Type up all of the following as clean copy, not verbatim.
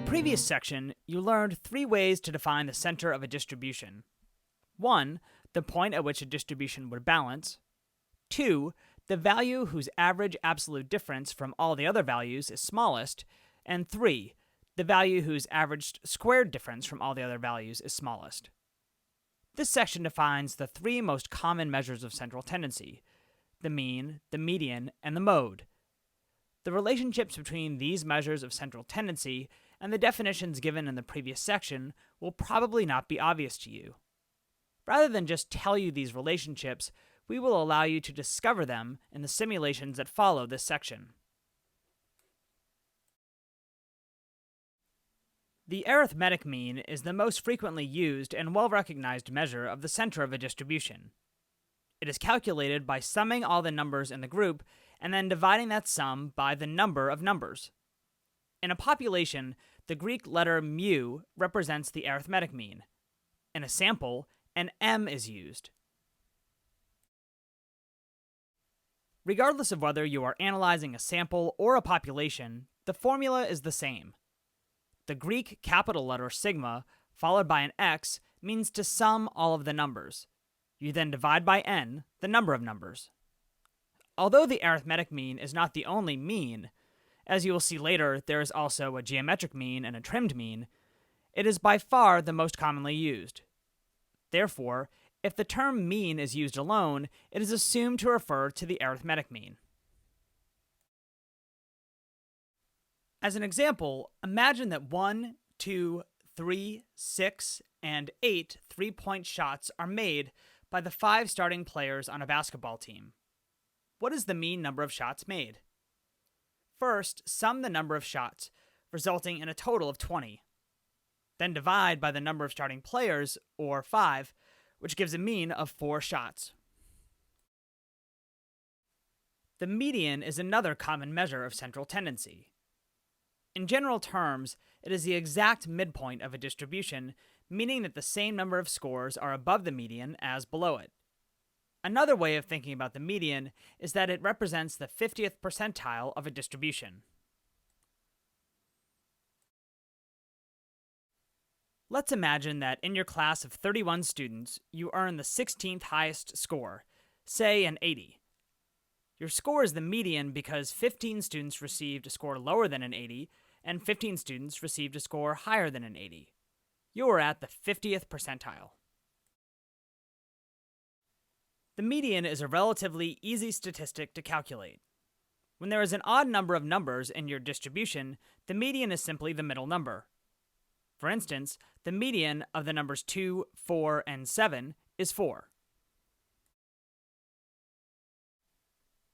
previous section, you learned 3 ways to define the center of a distribution. 1. The point at which a distribution would balance. 2. The value whose average absolute difference from all the other values is smallest. And 3. The value whose averaged squared difference from all the other values is smallest. This section defines the 3 most common measures of central tendency: the mean, the median, and the mode. The relationships between these measures of central tendency and the definitions given in the previous section will probably not be obvious to you. Rather than just tell you these relationships, we will allow you to discover them in the simulations that follow this section. The arithmetic mean is the most frequently used and well-recognized measure of the center of a distribution. It is calculated by summing all the numbers in the group and then dividing that sum by the number of numbers. In a population, the Greek letter mu represents the arithmetic mean. In a sample, an m is used. Regardless of whether you are analyzing a sample or a population, the formula is the same. The Greek capital letter sigma, followed by an x, means to sum all of the numbers. You then divide by n, the number of numbers. Although the arithmetic mean is not the only mean, as you will see later, there is also a geometric mean and a trimmed mean, it is by far the most commonly used. Therefore, if the term mean is used alone, it is assumed to refer to the arithmetic mean. As an example, imagine that 1, 2, 3, 6, and 8 3-point shots are made by the 5 starting players on a basketball team. What is the mean number of shots made? First, sum the number of shots, resulting in a total of 20. Then divide by the number of starting players, or 5, which gives a mean of 4 shots. The median is another common measure of central tendency. In general terms, it is the exact midpoint of a distribution, meaning that the same number of scores are above the median as below it. Another way of thinking about the median is that it represents the 50th percentile of a distribution. Let's imagine that in your class of 31 students, you earn the 16th highest score, say an 80. Your score is the median because 15 students received a score lower than an 80, and 15 students received a score higher than an 80. You are at the 50th percentile. The median is a relatively easy statistic to calculate. When there is an odd number of numbers in your distribution, the median is simply the middle number. For instance, the median of the numbers 2, 4, and 7 is 4.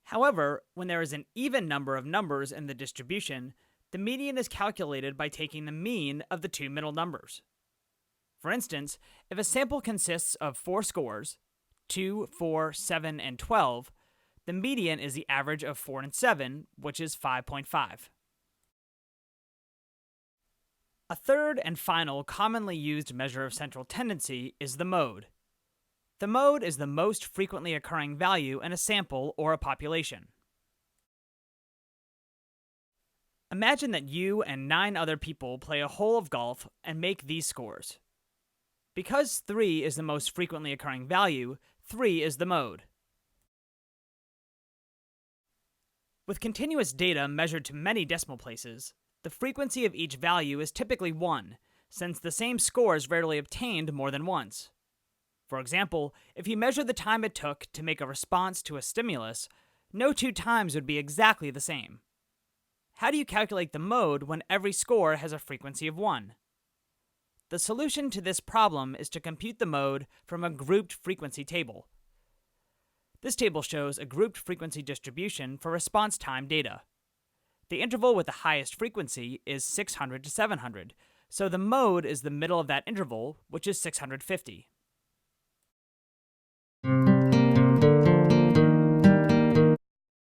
However, when there is an even number of numbers in the distribution, the median is calculated by taking the mean of the 2 middle numbers. For instance, if a sample consists of 4 scores, 2, 4, 7, and 12, the median is the average of 4 and 7, which is 5.5. A third and final commonly used measure of central tendency is the mode. The mode is the most frequently occurring value in a sample or a population. Imagine that you and 9 other people play a hole of golf and make these scores. Because 3 is the most frequently occurring value, 3 is the mode. With continuous data measured to many decimal places, the frequency of each value is typically 1, since the same score is rarely obtained more than once. For example, if you measure the time it took to make a response to a stimulus, no 2 times would be exactly the same. How do you calculate the mode when every score has a frequency of 1? The solution to this problem is to compute the mode from a grouped frequency table. This table shows a grouped frequency distribution for response time data. The interval with the highest frequency is 600 to 700, so the mode is the middle of that interval, which is 650.